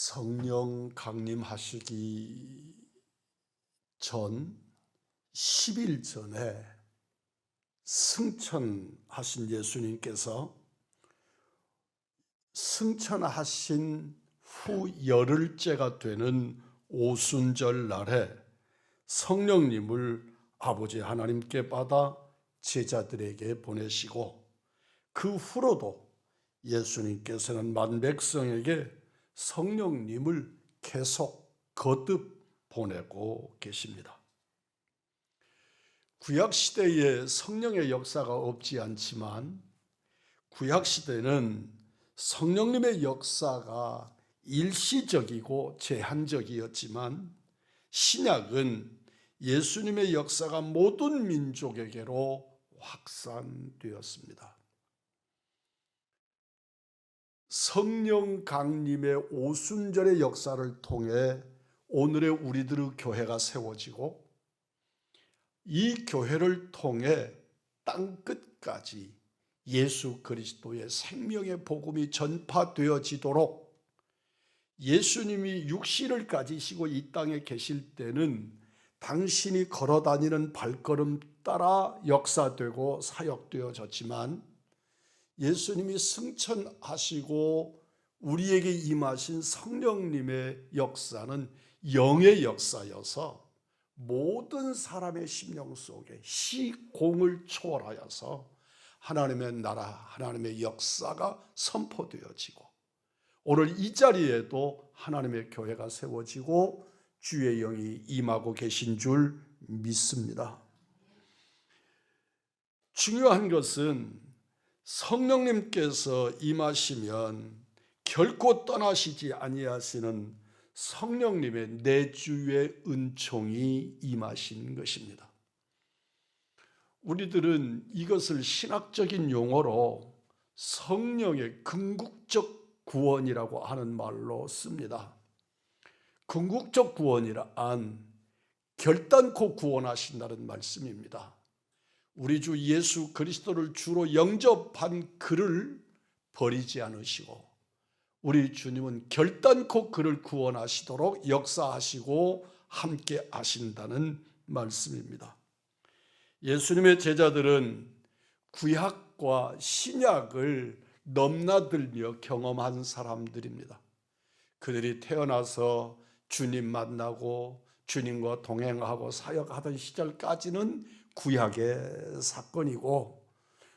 성령 강림하시기 전 10일 전에 승천하신 예수님께서 승천하신 후 열흘째가 되는 오순절 날에 성령님을 아버지 하나님께 받아 제자들에게 보내시고, 그 후로도 예수님께서는 만백성에게 성령님을 계속 거듭 보내고 계십니다. 구약시대에 성령의 역사가 없지 않지만 구약시대는 성령님의 역사가 일시적이고 제한적이었지만, 신약은 예수님의 역사가 모든 민족에게로 확산되었습니다. 성령 강림의 오순절의 역사를 통해 오늘의 우리들의 교회가 세워지고, 이 교회를 통해 땅끝까지 예수 그리스도의 생명의 복음이 전파되어지도록, 예수님이 육신을 가지시고 이 땅에 계실 때는 당신이 걸어다니는 발걸음 따라 역사되고 사역되어졌지만, 예수님이 승천하시고 우리에게 임하신 성령님의 역사는 영의 역사여서 모든 사람의 심령 속에 시공을 초월하여서 하나님의 나라, 하나님의 역사가 선포되어지고, 오늘 이 자리에도 하나님의 교회가 세워지고 주의 영이 임하고 계신 줄 믿습니다. 중요한 것은 성령님께서 임하시면 결코 떠나시지 아니하시는 성령님의 내주의 은총이 임하신 것입니다. 우리들은 이것을 신학적인 용어로 성령의 궁극적 구원이라고 하는 말로 씁니다. 궁극적 구원이란 결단코 구원하신다는 말씀입니다. 우리 주 예수 그리스도를 주로 영접한 그를 버리지 않으시고, 우리 주님은 결단코 그를 구원하시도록 역사하시고 함께 하신다는 말씀입니다. 예수님의 제자들은 구약과 신약을 넘나들며 경험한 사람들입니다. 그들이 태어나서 주님 만나고 주님과 동행하고 사역하던 시절까지는 구약의 사건이고,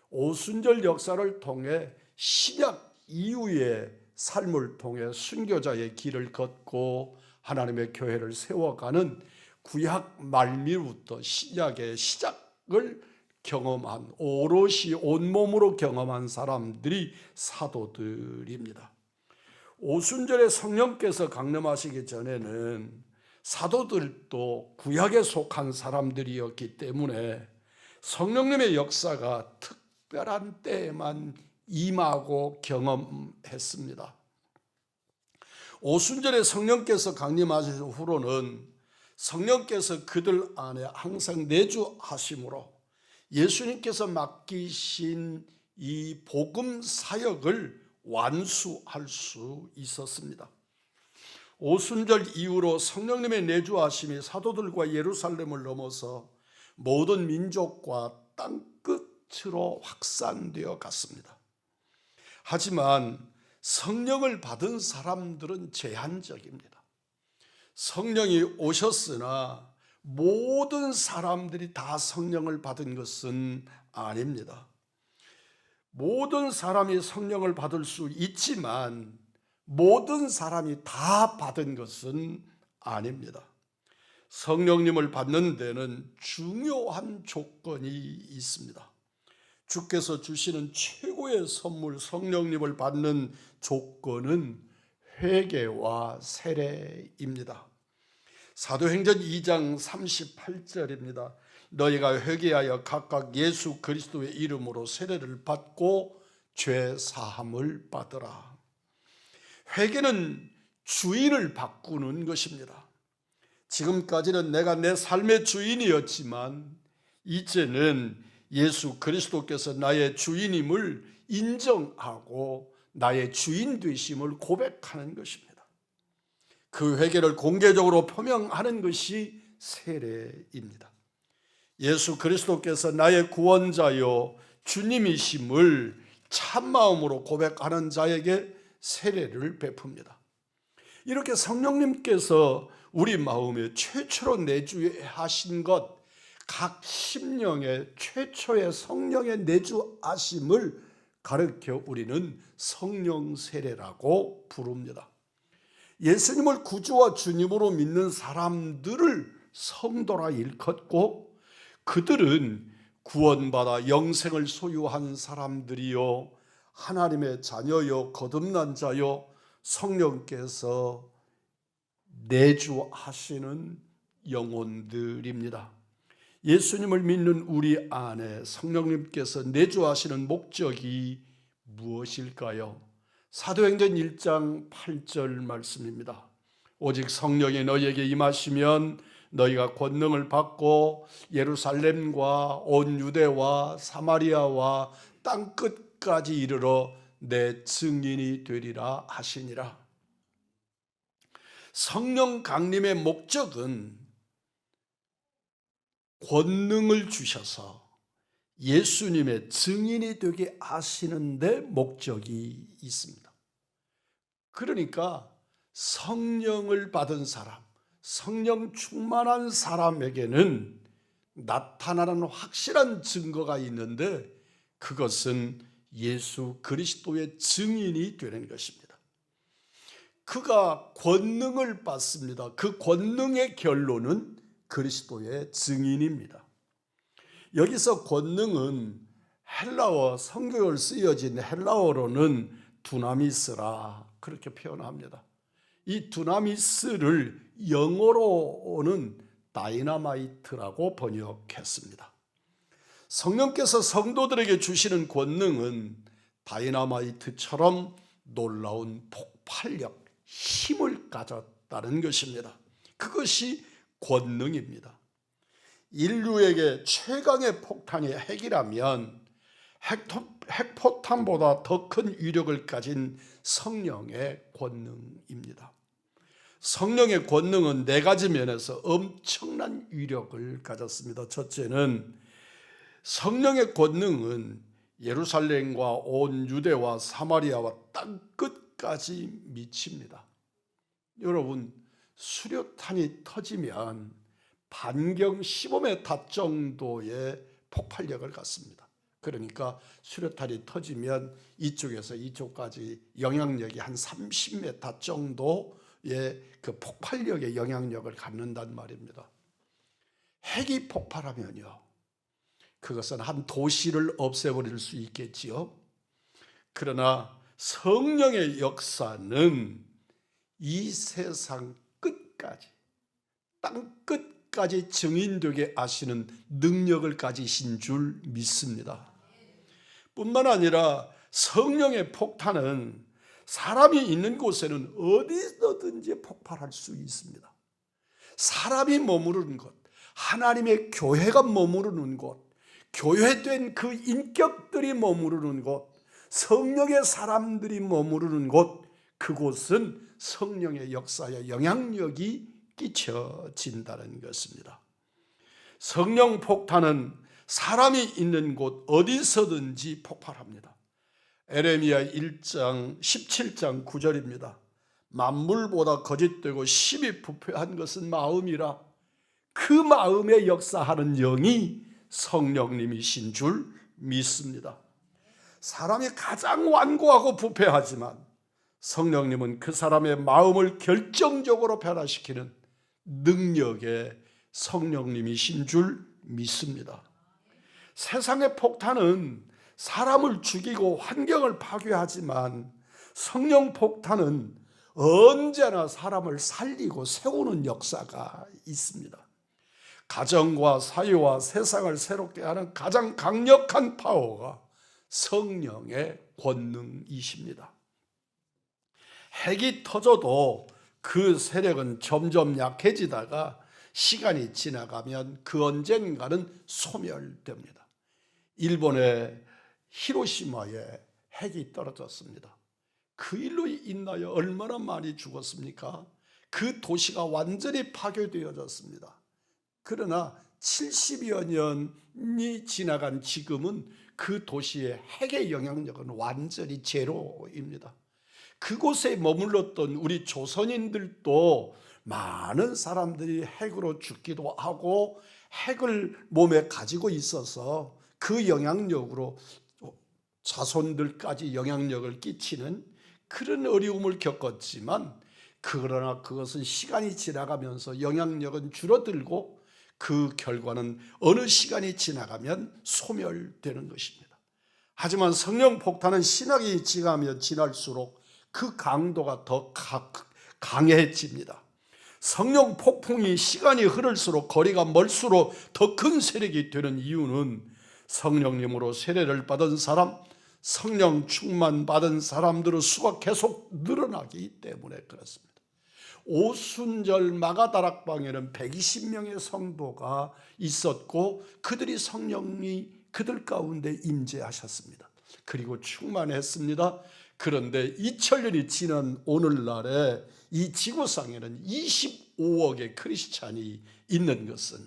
오순절 역사를 통해 신약 이후의 삶을 통해 순교자의 길을 걷고 하나님의 교회를 세워가는 구약 말미부터 신약의 시작을 경험한, 오롯이 온몸으로 경험한 사람들이 사도들입니다. 오순절에 성령께서 강림하시기 전에는 사도들도 구약에 속한 사람들이었기 때문에 성령님의 역사가 특별한 때에만 임하고 경험했습니다. 오순절에 성령께서 강림하신 후로는 성령께서 그들 안에 항상 내주하심으로 예수님께서 맡기신 이 복음 사역을 완수할 수 있었습니다. 오순절 이후로 성령님의 내주하심이 사도들과 예루살렘을 넘어서 모든 민족과 땅끝으로 확산되어 갔습니다. 하지만 성령을 받은 사람들은 제한적입니다. 성령이 오셨으나 모든 사람들이 다 성령을 받은 것은 아닙니다. 모든 사람이 성령을 받을 수 있지만 모든 사람이 다 받은 것은 아닙니다. 성령님을 받는 데는 중요한 조건이 있습니다. 주께서 주시는 최고의 선물 성령님을 받는 조건은 회개와 세례입니다. 사도행전 2장 38절입니다. 너희가 회개하여 각각 예수 그리스도의 이름으로 세례를 받고 죄 사함을 받으라. 회개는 주인을 바꾸는 것입니다. 지금까지는 내가 내 삶의 주인이었지만 이제는 예수 그리스도께서 나의 주인임을 인정하고 나의 주인 되심을 고백하는 것입니다. 그 회개를 공개적으로 표명하는 것이 세례입니다. 예수 그리스도께서 나의 구원자요 주님이심을 참마음으로 고백하는 자에게 세례를 베풉니다. 이렇게 성령님께서 우리 마음에 최초로 내주하신 것, 각 심령의 최초의 성령의 내주하심을 가르쳐 우리는 성령 세례라고 부릅니다. 예수님을 구주와 주님으로 믿는 사람들을 성도라 일컫고, 그들은 구원받아 영생을 소유한 사람들이요 하나님의 자녀요 거듭난 자요 성령께서 내주하시는 영혼들입니다. 예수님을 믿는 우리 안에 성령님께서 내주하시는 목적이 무엇일까요? 사도행전 1장 8절 말씀입니다. 오직 성령이 너희에게 임하시면 너희가 권능을 받고 예루살렘과 온 유대와 사마리아와 땅끝까지 이르러 내 증인이 되리라 하시니라. 성령 강림의 목적은 권능을 주셔서 예수님의 증인이 되게 하시는 데 목적이 있습니다. 그러니까 성령을 받은 사람, 성령 충만한 사람에게는 나타나는 확실한 증거가 있는데, 그것은 예수 그리스도의 증인이 되는 것입니다. 그가 권능을 받습니다. 그 권능의 결론은 그리스도의 증인입니다. 여기서 권능은 헬라어, 성경을 쓰여진 헬라어로는 두나미스라 그렇게 표현합니다. 이 두나미스를 영어로는 다이나마이트라고 번역했습니다. 성령께서 성도들에게 주시는 권능은 다이나마이트처럼 놀라운 폭발력, 힘을 가졌다는 것입니다. 그것이 권능입니다. 인류에게 최강의 폭탄이 핵이라면 핵포탄보다 더 큰 위력을 가진 성령의 권능입니다. 성령의 권능은 네 가지 면에서 엄청난 위력을 가졌습니다. 첫째는 성령의 권능은 예루살렘과 온 유대와 사마리아와 땅끝까지 미칩니다. 여러분, 수류탄이 터지면 반경 15m 정도의 폭발력을 갖습니다. 그러니까 수류탄이 터지면 이쪽에서 이쪽까지 영향력이 한 30m 정도의 그 폭발력의 영향력을 갖는단 말입니다. 핵이 폭발하면요, 그것은 한 도시를 없애버릴 수 있겠지요. 그러나 성령의 역사는 이 세상 끝까지, 땅 끝까지 증인되게 하시는 능력을 가지신 줄 믿습니다. 뿐만 아니라 성령의 폭탄은 사람이 있는 곳에는 어디서든지 폭발할 수 있습니다. 사람이 머무르는 곳, 하나님의 교회가 머무르는 곳, 교회된 그 인격들이 머무르는 곳, 성령의 사람들이 머무르는 곳, 그곳은 성령의 역사에 영향력이 끼쳐진다는 것입니다. 성령 폭탄은 사람이 있는 곳 어디서든지 폭발합니다. 에레미야 1장 17장 9절입니다. 만물보다 거짓되고 심히 부패한 것은 마음이라. 그 마음에 역사하는 영이 성령님이신 줄 믿습니다. 사람이 가장 완고하고 부패하지만 성령님은 그 사람의 마음을 결정적으로 변화시키는 능력의 성령님이신 줄 믿습니다. 세상의 폭탄은 사람을 죽이고 환경을 파괴하지만 성령 폭탄은 언제나 사람을 살리고 세우는 역사가 있습니다. 가정과 사회와 세상을 새롭게 하는 가장 강력한 파워가 성령의 권능이십니다. 핵이 터져도 그 세력은 점점 약해지다가 시간이 지나가면 그 언젠가는 소멸됩니다. 일본의 히로시마에 핵이 떨어졌습니다. 그 일로 인하여 얼마나 많이 죽었습니까? 그 도시가 완전히 파괴되어졌습니다. 그러나 70여 년이 지나간 지금은 그 도시의 핵의 영향력은 완전히 제로입니다. 그곳에 머물렀던 우리 조선인들도 많은 사람들이 핵으로 죽기도 하고 핵을 몸에 가지고 있어서 그 영향력으로 자손들까지 영향력을 끼치는 그런 어려움을 겪었지만, 그러나 그것은 시간이 지나가면서 영향력은 줄어들고 그 결과는 어느 시간이 지나가면 소멸되는 것입니다. 하지만 성령 폭탄은 신학이 지나면 지날수록 그 강도가 더 강해집니다. 성령 폭풍이 시간이 흐를수록 거리가 멀수록 더 큰 세력이 되는 이유는 성령님으로 세례를 받은 사람, 성령 충만 받은 사람들의 수가 계속 늘어나기 때문에 그렇습니다. 오순절 마가다락방에는 120명의 성도가 있었고 그들이 성령이 그들 가운데 임재하셨습니다. 그리고 충만했습니다. 그런데 2000년이 지난 오늘날에 이 지구상에는 25억의 크리스찬이 있는 것은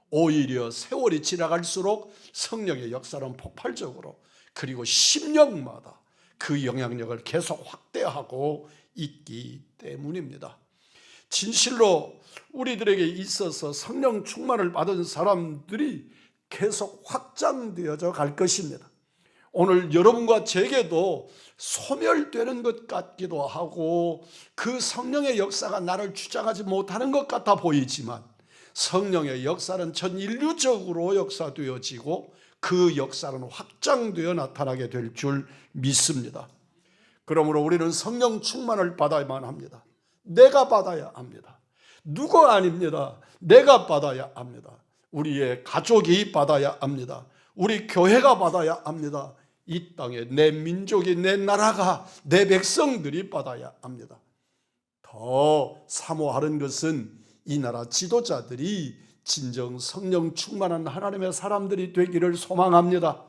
오히려 세월이 지나갈수록 성령의 역사는 폭발적으로, 그리고 심령마다 그 영향력을 계속 확대하고 있기 때문입니다. 진실로 우리들에게 있어서 성령 충만을 받은 사람들이 계속 확장되어져 갈 것입니다. 오늘 여러분과 제게도 소멸되는 것 같기도 하고 그 성령의 역사가 나를 주장하지 못하는 것 같아 보이지만, 성령의 역사는 전 인류적으로 역사되어지고 그 역사는 확장되어 나타나게 될 줄 믿습니다. 그러므로 우리는 성령 충만을 받아야만 합니다. 내가 받아야 합니다. 누가 아닙니다. 내가 받아야 합니다. 우리의 가족이 받아야 합니다. 우리 교회가 받아야 합니다. 이 땅에 내 민족이, 내 나라가, 내 백성들이 받아야 합니다. 더 사모하는 것은 이 나라 지도자들이 진정 성령 충만한 하나님의 사람들이 되기를 소망합니다.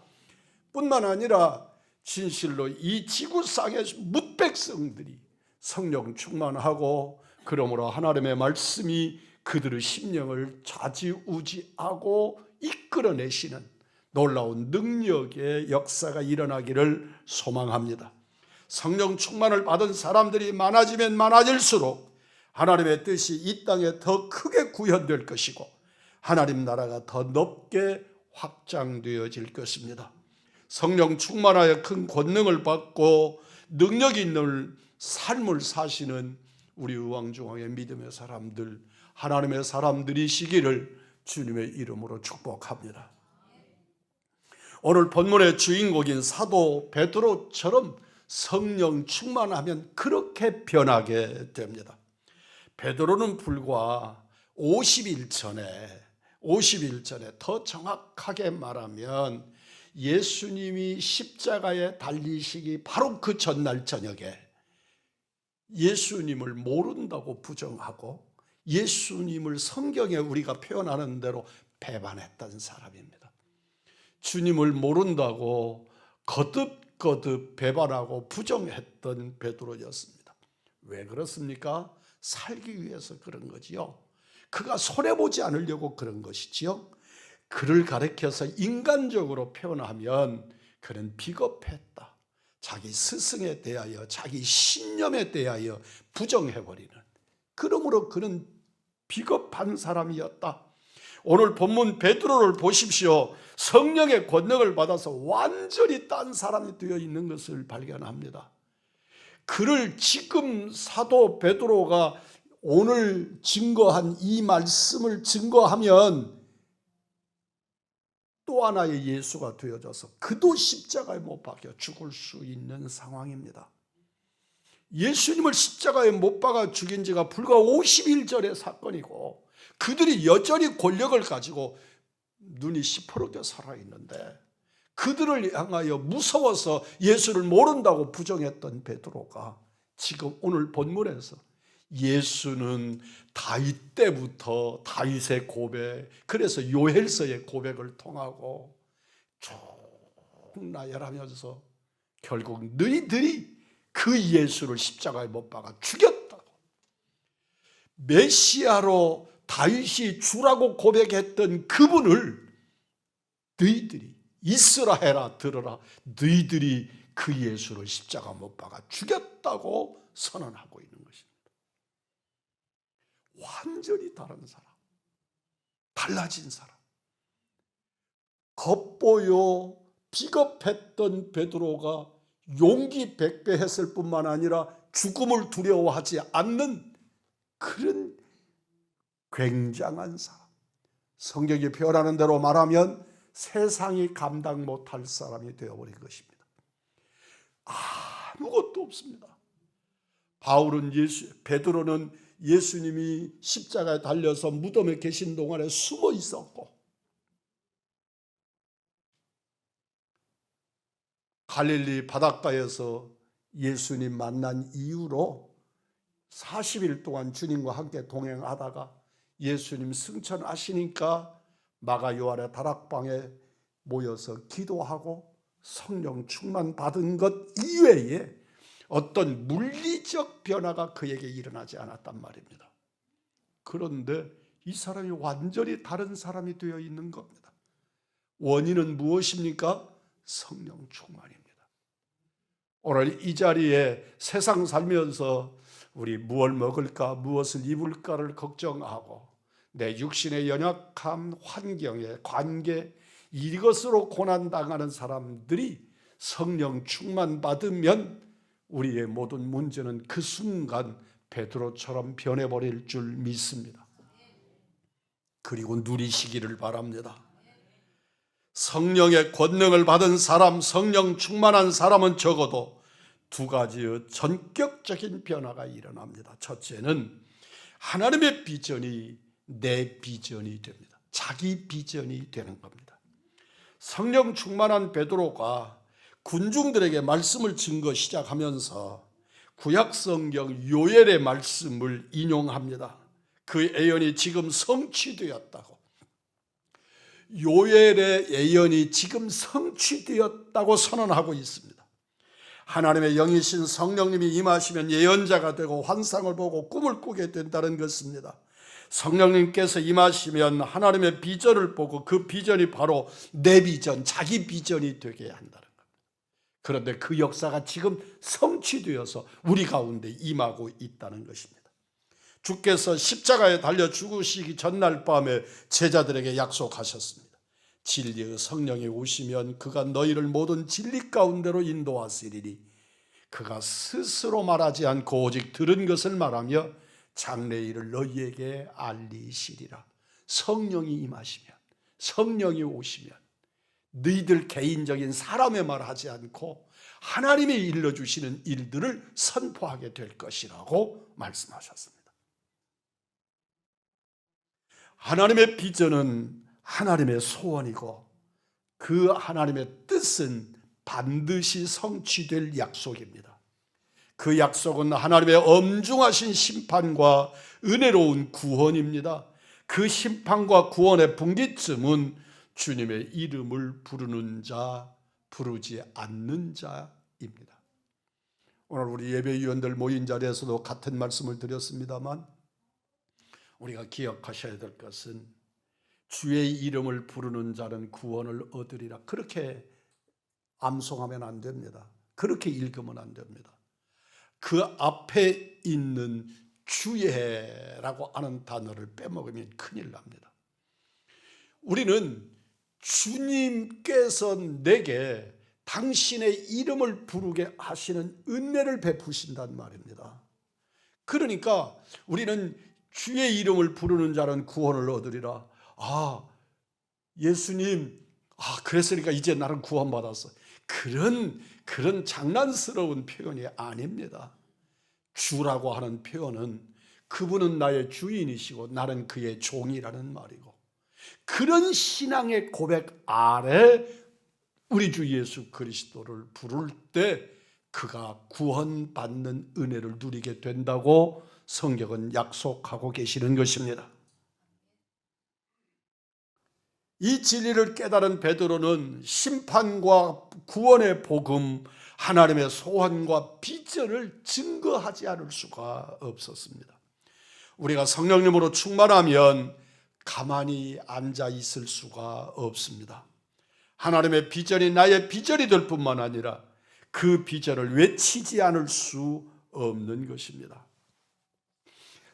뿐만 아니라 진실로 이 지구상의 뭇백성들이 성령 충만하고, 그러므로 하나님의 말씀이 그들의 심령을 좌지우지하고 이끌어내시는 놀라운 능력의 역사가 일어나기를 소망합니다. 성령 충만을 받은 사람들이 많아지면 많아질수록 하나님의 뜻이 이 땅에 더 크게 구현될 것이고 하나님 나라가 더 높게 확장되어질 것입니다. 성령 충만하여 큰 권능을 받고 능력 있는 삶을 사시는 우리 의왕중앙의 믿음의 사람들, 하나님의 사람들이시기를 주님의 이름으로 축복합니다. 오늘 본문의 주인공인 사도 베드로처럼 성령 충만하면 그렇게 변하게 됩니다. 베드로는 불과 50일 전에 더 정확하게 말하면 예수님이 십자가에 달리시기 바로 그 전날 저녁에 예수님을 모른다고 부정하고 예수님을 성경에 우리가 표현하는 대로 배반했던 사람입니다. 주님을 모른다고 거듭거듭 배반하고 부정했던 베드로였습니다. 왜 그렇습니까? 살기 위해서 그런 거지요. 그가 손해보지 않으려고 그런 것이지요. 그를 가리켜서 인간적으로 표현하면 그는 비겁했다. 자기 스승에 대하여, 자기 신념에 대하여 부정해버리는, 그러므로 그는 비겁한 사람이었다. 오늘 본문 베드로를 보십시오. 성령의 권능을 받아서 완전히 딴 사람이 되어 있는 것을 발견합니다. 그를 지금 사도 베드로가 오늘 증거한 이 말씀을 증거하면 또 하나의 예수가 되어져서 그도 십자가에 못 박혀 죽을 수 있는 상황입니다. 예수님을 십자가에 못 박아 죽인 지가 불과 50일 전의 사건이고 그들이 여전히 권력을 가지고 눈이 시퍼렇게 살아있는데 그들을 향하여 무서워서 예수를 모른다고 부정했던 베드로가 지금 오늘 본문에서 예수는 다윗 때부터 다윗의 고백, 그래서 요엘서의 고백을 통하고 쭉 나열하면서 결국 너희들이 그 예수를 십자가에 못 박아 죽였다고, 메시아로 다윗이 주라고 고백했던 그분을 너희들이 이스라엘아 들어라, 너희들이 그 예수를 십자가 못 박아 죽였다고 선언하고 있는 것입니다. 완전히 다른 사람, 달라진 사람. 겉보여 비겁했던 베드로가 용기 백배했을 뿐만 아니라 죽음을 두려워하지 않는 그런 굉장한 사람. 성경이 표현하는 대로 말하면 세상이 감당 못할 사람이 되어버린 것입니다. 아무것도 없습니다. 베드로는 예수님이 십자가에 달려서 무덤에 계신 동안에 숨어 있었고, 갈릴리 바닷가에서 예수님 만난 이후로 40일 동안 주님과 함께 동행하다가 예수님 승천하시니까 마가 요한의 다락방에 모여서 기도하고 성령 충만 받은 것 이외에 어떤 물리적 변화가 그에게 일어나지 않았단 말입니다. 그런데 이 사람이 완전히 다른 사람이 되어 있는 겁니다. 원인은 무엇입니까? 성령 충만입니다. 오늘 이 자리에 세상 살면서 우리 무엇을 먹을까, 무엇을 입을까를 걱정하고 내 육신의 연약함, 환경에, 관계, 이것으로 고난당하는 사람들이 성령 충만 받으면 우리의 모든 문제는 그 순간 베드로처럼 변해버릴 줄 믿습니다. 그리고 누리시기를 바랍니다. 성령의 권능을 받은 사람, 성령 충만한 사람은 적어도 두 가지의 전격적인 변화가 일어납니다. 첫째는 하나님의 비전이 내 비전이 됩니다. 자기 비전이 되는 겁니다. 성령 충만한 베드로가 군중들에게 말씀을 증거 시작하면서 구약성경 요엘의 말씀을 인용합니다. 그 예언이 지금 성취되었다고, 요엘의 예언이 지금 성취되었다고 선언하고 있습니다. 하나님의 영이신 성령님이 임하시면 예언자가 되고 환상을 보고 꿈을 꾸게 된다는 것입니다. 성령님께서 임하시면 하나님의 비전을 보고 그 비전이 바로 내 비전, 자기 비전이 되게 한다는 겁니다. 그런데 그 역사가 지금 성취되어서 우리 가운데 임하고 있다는 것입니다. 주께서 십자가에 달려 죽으시기 전날 밤에 제자들에게 약속하셨습니다. 진리의 성령이 오시면 그가 너희를 모든 진리 가운데로 인도하시리니 그가 스스로 말하지 않고 오직 들은 것을 말하며 장래일을 너희에게 알리시리라. 성령이 임하시면, 성령이 오시면 너희들 개인적인 사람의 말 하지 않고 하나님이 일러주시는 일들을 선포하게 될 것이라고 말씀하셨습니다. 하나님의 비전은 하나님의 소원이고 그 하나님의 뜻은 반드시 성취될 약속입니다. 그 약속은 하나님의 엄중하신 심판과 은혜로운 구원입니다. 그 심판과 구원의 분기점은 주님의 이름을 부르는 자, 부르지 않는 자입니다. 오늘 우리 예배위원들 모인 자리에서도 같은 말씀을 드렸습니다만 우리가 기억하셔야 될 것은 주의 이름을 부르는 자는 구원을 얻으리라. 그렇게 암송하면 안 됩니다. 그렇게 읽으면 안 됩니다. 그 앞에 있는 주의라고 하는 단어를 빼먹으면 큰일 납니다. 우리는 주님께서 내게 당신의 이름을 부르게 하시는 은혜를 베푸신단 말입니다. 그러니까 우리는 주의 이름을 부르는 자는 구원을 얻으리라. 예수님, 그랬으니까 이제 나는 구원받았어. 그런 장난스러운 표현이 아닙니다. 주라고 하는 표현은 그분은 나의 주인이시고 나는 그의 종이라는 말이고, 그런 신앙의 고백 아래 우리 주 예수 그리스도를 부를 때 그가 구원받는 은혜를 누리게 된다고 성경은 약속하고 계시는 것입니다. 이 진리를 깨달은 베드로는 심판과 구원의 복음, 하나님의 소원과 비전을 증거하지 않을 수가 없었습니다. 우리가 성령님으로 충만하면 가만히 앉아 있을 수가 없습니다. 하나님의 비전이 나의 비전이 될 뿐만 아니라 그 비전을 외치지 않을 수 없는 것입니다.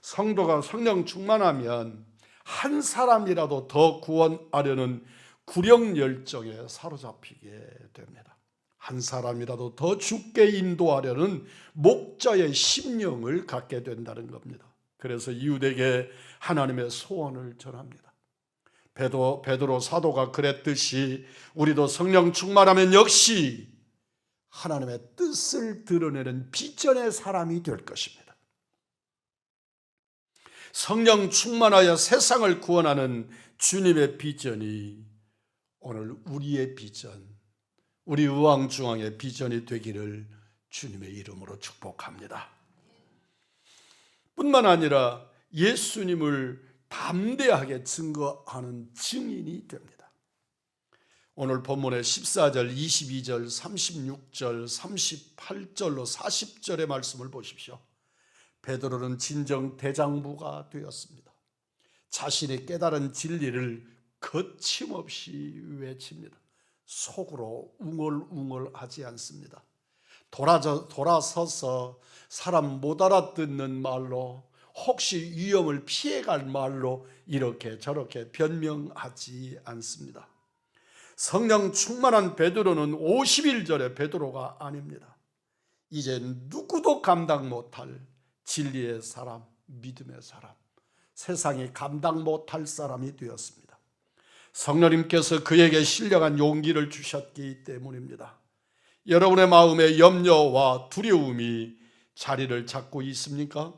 성도가 성령 충만하면 한 사람이라도 더 구원하려는 구령 열정에 사로잡히게 됩니다. 한 사람이라도 더 죽게 인도하려는 목자의 심령을 갖게 된다는 겁니다. 그래서 이웃에게 하나님의 소원을 전합니다. 베드로 사도가 그랬듯이 우리도 성령 충만하면 역시 하나님의 뜻을 드러내는 비전의 사람이 될 것입니다. 성령 충만하여 세상을 구원하는 주님의 비전이 오늘 우리의 비전, 우리 우왕중왕의 비전이 되기를 주님의 이름으로 축복합니다. 뿐만 아니라 예수님을 담대하게 증거하는 증인이 됩니다. 오늘 본문의 14절, 22절, 36절, 38절로 40절의 말씀을 보십시오. 베드로는 진정 대장부가 되었습니다. 자신이 깨달은 진리를 거침없이 외칩니다. 속으로 웅얼웅얼하지 않습니다. 돌아서서 사람 못 알아듣는 말로, 혹시 위험을 피해갈 말로 이렇게 저렇게 변명하지 않습니다. 성령 충만한 베드로는 51절의 베드로가 아닙니다. 이제 누구도 감당 못할 진리의 사람, 믿음의 사람, 세상이 감당 못할 사람이 되었습니다. 성령님께서 그에게 신령한 용기를 주셨기 때문입니다. 여러분의 마음에 염려와 두려움이 자리를 잡고 있습니까?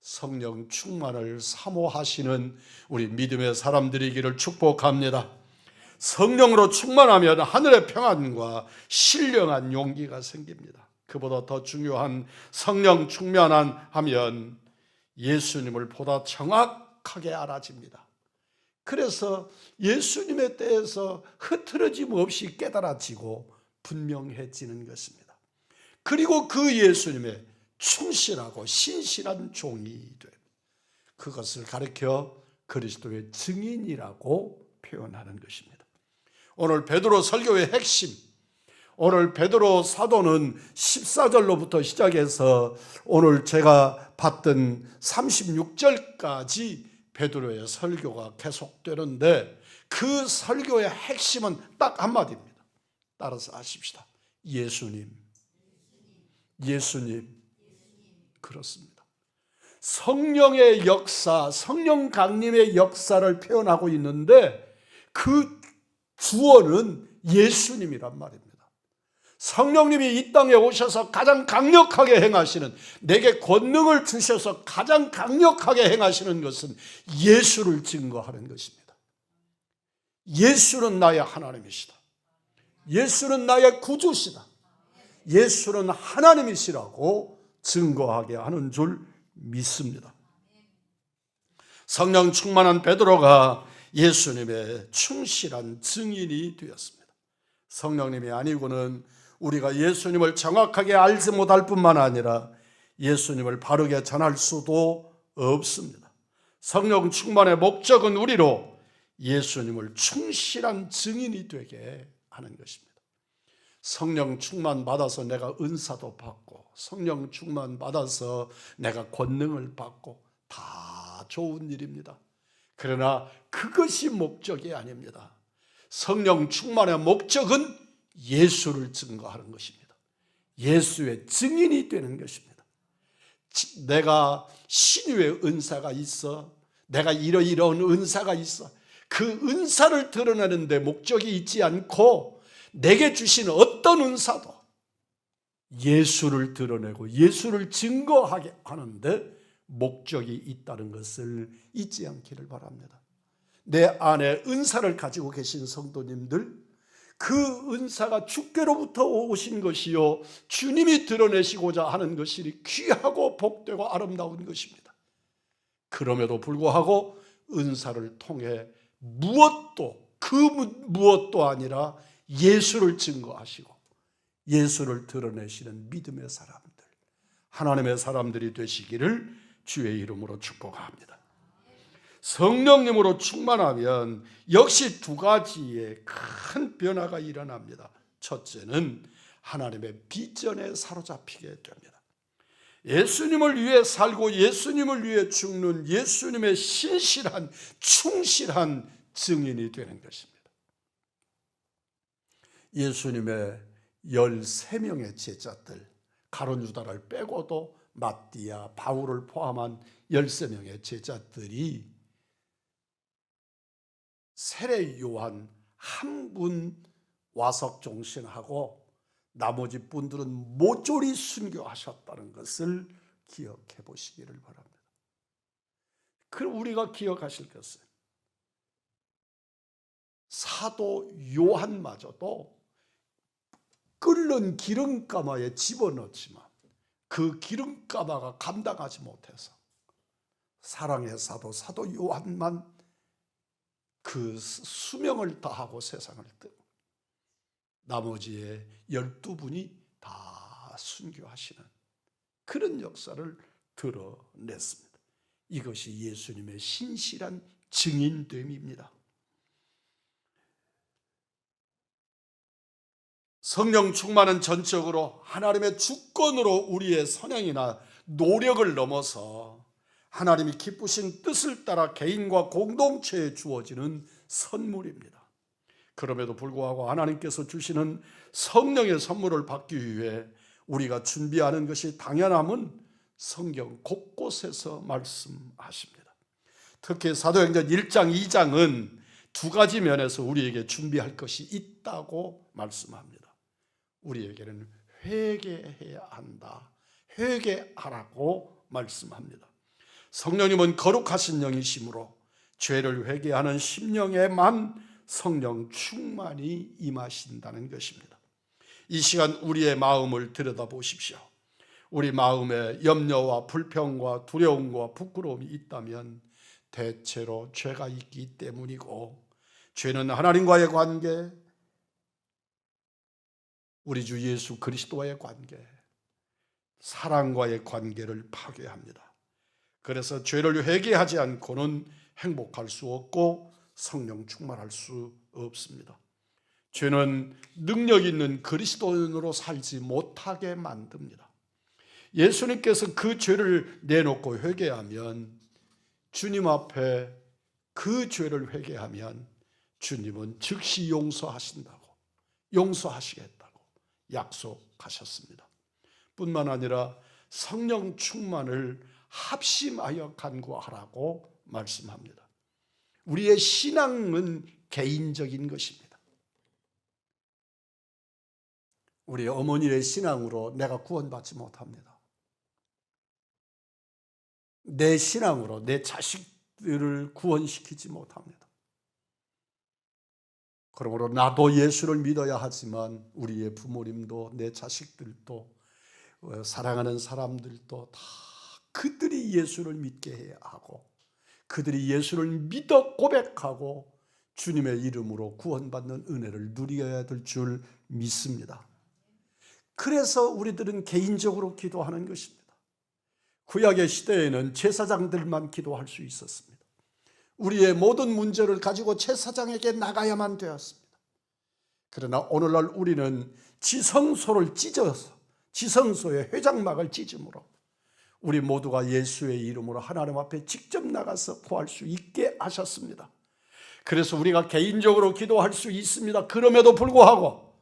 성령 충만을 사모하시는 우리 믿음의 사람들이기를 축복합니다. 성령으로 충만하면 하늘의 평안과 신령한 용기가 생깁니다. 그보다 더 중요한 성령 충만하면 예수님을 보다 정확하게 알아집니다. 그래서 예수님에 대해서 흐트러짐 없이 깨달아지고 분명해지는 것입니다. 그리고 그 예수님의 충실하고 신실한 종이 됩니다. 그것을 가르쳐 그리스도의 증인이라고 표현하는 것입니다. 오늘 베드로 설교의 핵심, 오늘 베드로 사도는 14절로부터 시작해서 오늘 제가 봤던 36절까지 베드로의 설교가 계속되는데 그 설교의 핵심은 딱 한마디입니다. 따라서 하십시다. 예수님. 그렇습니다. 성령의 역사, 성령 강림의 역사를 표현하고 있는데 그 주어는 예수님이란 말입니다. 성령님이 이 땅에 오셔서 가장 강력하게 행하시는, 내게 권능을 주셔서 가장 강력하게 행하시는 것은 예수를 증거하는 것입니다. 예수는 나의 하나님이시다. 예수는 나의 구주시다. 예수는 하나님이시라고 증거하게 하는 줄 믿습니다. 성령 충만한 베드로가 예수님의 충실한 증인이 되었습니다. 성령님이 아니고는 우리가 예수님을 정확하게 알지 못할 뿐만 아니라 예수님을 바르게 전할 수도 없습니다. 성령 충만의 목적은 우리로 예수님을 충실한 증인이 되게 하는 것입니다. 성령 충만 받아서 내가 은사도 받고, 성령 충만 받아서 내가 권능을 받고, 다 좋은 일입니다. 그러나 그것이 목적이 아닙니다. 성령 충만의 목적은 예수를 증거하는 것입니다. 예수의 증인이 되는 것입니다. 내가 신유의 은사가 있어, 내가 이러이러한 은사가 있어, 그 은사를 드러내는 데 목적이 있지 않고 내게 주신 어떤 은사도 예수를 드러내고 예수를 증거하게 하는데 목적이 있다는 것을 잊지 않기를 바랍니다. 내 안에 은사를 가지고 계신 성도님들, 그 은사가 주께로부터 오신 것이요 주님이 드러내시고자 하는 것이 귀하고 복되고 아름다운 것입니다. 그럼에도 불구하고 은사를 통해 무엇도 아니라 예수를 증거하시고 예수를 드러내시는 믿음의 사람들, 하나님의 사람들이 되시기를 주의 이름으로 축복합니다. 성령님으로 충만하면 역시 두 가지의 큰 변화가 일어납니다. 첫째는 하나님의 비전에 사로잡히게 됩니다. 예수님을 위해 살고 예수님을 위해 죽는 예수님의 신실한 충실한 증인이 되는 것입니다. 예수님의 13명의 제자들, 가룟 유다를 빼고도 마띠아, 바울을 포함한 13명의 제자들이 세례 요한 한 분 와석종신하고 나머지 분들은 모조리 순교하셨다는 것을 기억해 보시기를 바랍니다. 그럼 우리가 기억하실 것은 사도 요한마저도 끓는 기름가마에 집어넣지만 그 기름가마가 감당하지 못해서 사랑의 사도 요한만 그 수명을 다하고 세상을 뜨고 나머지의 12분이 다 순교하시는 그런 역사를 드러냈습니다. 이것이 예수님의 신실한 증인됨입니다. 성령 충만은 전적으로 하나님의 주권으로 우리의 선행이나 노력을 넘어서 하나님이 기쁘신 뜻을 따라 개인과 공동체에 주어지는 선물입니다. 그럼에도 불구하고 하나님께서 주시는 성령의 선물을 받기 위해 우리가 준비하는 것이 당연함은 성경 곳곳에서 말씀하십니다. 특히 사도행전 1장, 2장은 두 가지 면에서 우리에게 준비할 것이 있다고 말씀합니다. 우리에게는 회개해야 한다. 회개하라고 말씀합니다. 성령님은 거룩하신 영이시므로 죄를 회개하는 심령에만 성령 충만이 임하신다는 것입니다. 이 시간 우리의 마음을 들여다보십시오. 우리 마음에 염려와 불평과 두려움과 부끄러움이 있다면 대체로 죄가 있기 때문이고, 죄는 하나님과의 관계, 우리 주 예수 그리스도와의 관계, 사랑과의 관계를 파괴합니다. 그래서 죄를 회개하지 않고는 행복할 수 없고 성령 충만할 수 없습니다. 죄는 능력 있는 그리스도인으로 살지 못하게 만듭니다. 예수님께서 그 죄를 내놓고 회개하면, 주님 앞에 그 죄를 회개하면 주님은 즉시 용서하신다고, 용서하시겠다고 약속하셨습니다. 뿐만 아니라 성령 충만을 합심하여 간구하라고 말씀합니다. 우리의 신앙은 개인적인 것입니다. 우리 어머니의 신앙으로 내가 구원받지 못합니다. 내 신앙으로 내 자식들을 구원시키지 못합니다. 그러므로 나도 예수를 믿어야 하지만 우리의 부모님도 내 자식들도 사랑하는 사람들도 다 그들이 예수를 믿게 해야 하고, 그들이 예수를 믿어 고백하고 주님의 이름으로 구원받는 은혜를 누려야 될 줄 믿습니다. 그래서 우리들은 개인적으로 기도하는 것입니다. 구약의 시대에는 제사장들만 기도할 수 있었습니다. 우리의 모든 문제를 가지고 제사장에게 나가야만 되었습니다. 그러나 오늘날 우리는 지성소를 찢어서 지성소의 회장막을 찢음으로 우리 모두가 예수의 이름으로 하나님 앞에 직접 나가서 구할 수 있게 하셨습니다. 그래서 우리가 개인적으로 기도할 수 있습니다. 그럼에도 불구하고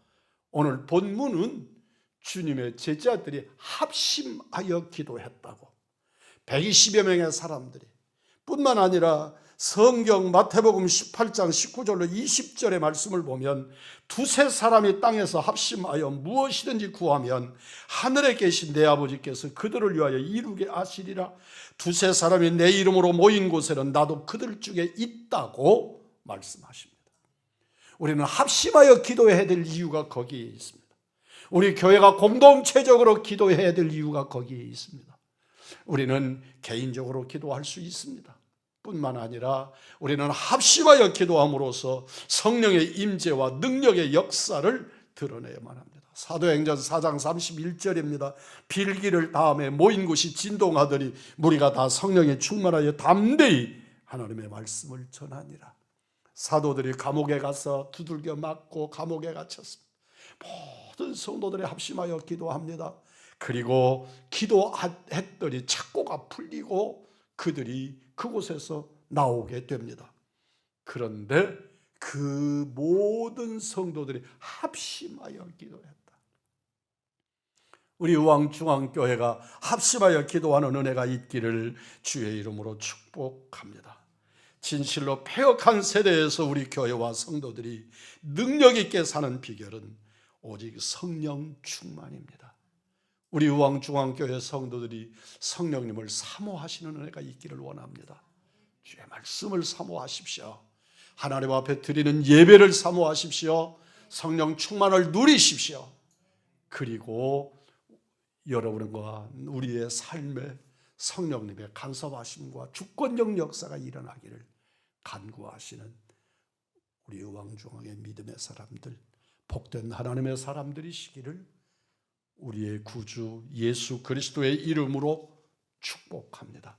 오늘 본문은 주님의 제자들이 합심하여 기도했다고, 120여 명의 사람들이, 뿐만 아니라 성경 마태복음 18장 19절로 20절의 말씀을 보면 두세 사람이 땅에서 합심하여 무엇이든지 구하면 하늘에 계신 내 아버지께서 그들을 위하여 이루게 하시리라. 두세 사람이 내 이름으로 모인 곳에는 나도 그들 중에 있다고 말씀하십니다. 우리는 합심하여 기도해야 될 이유가 거기에 있습니다. 우리 교회가 공동체적으로 기도해야 될 이유가 거기에 있습니다. 우리는 개인적으로 기도할 수 있습니다. 뿐만 아니라 우리는 합심하여 기도함으로써 성령의 임재와 능력의 역사를 드러내야만 합니다. 사도행전 4장 31절입니다. 빌기를 다음에 모인 곳이 진동하더니 무리가 다 성령에 충만하여 담대히 하나님의 말씀을 전하니라. 사도들이 감옥에 가서 두들겨 맞고 감옥에 갇혔습니다. 모든 성도들이 합심하여 기도합니다. 그리고 기도했더니 착고가 풀리고 그들이 그곳에서 나오게 됩니다. 그런데 그 모든 성도들이 합심하여 기도했다. 우리 의왕중앙교회가 합심하여 기도하는 은혜가 있기를 주의 이름으로 축복합니다. 진실로 폐역한 세대에서 우리 교회와 성도들이 능력 있게 사는 비결은 오직 성령 충만입니다. 우리 의왕중앙교회 성도들이 성령님을 사모하시는 은혜가 있기를 원합니다. 주의 말씀을 사모하십시오. 하나님 앞에 드리는 예배를 사모하십시오. 성령 충만을 누리십시오. 그리고 여러분과 우리의 삶에 성령님의 간섭하심과 주권적 역사가 일어나기를 간구하시는 우리 의왕중앙의 믿음의 사람들, 복된 하나님의 사람들이시기를 우리의 구주 예수 그리스도의 이름으로 축복합니다.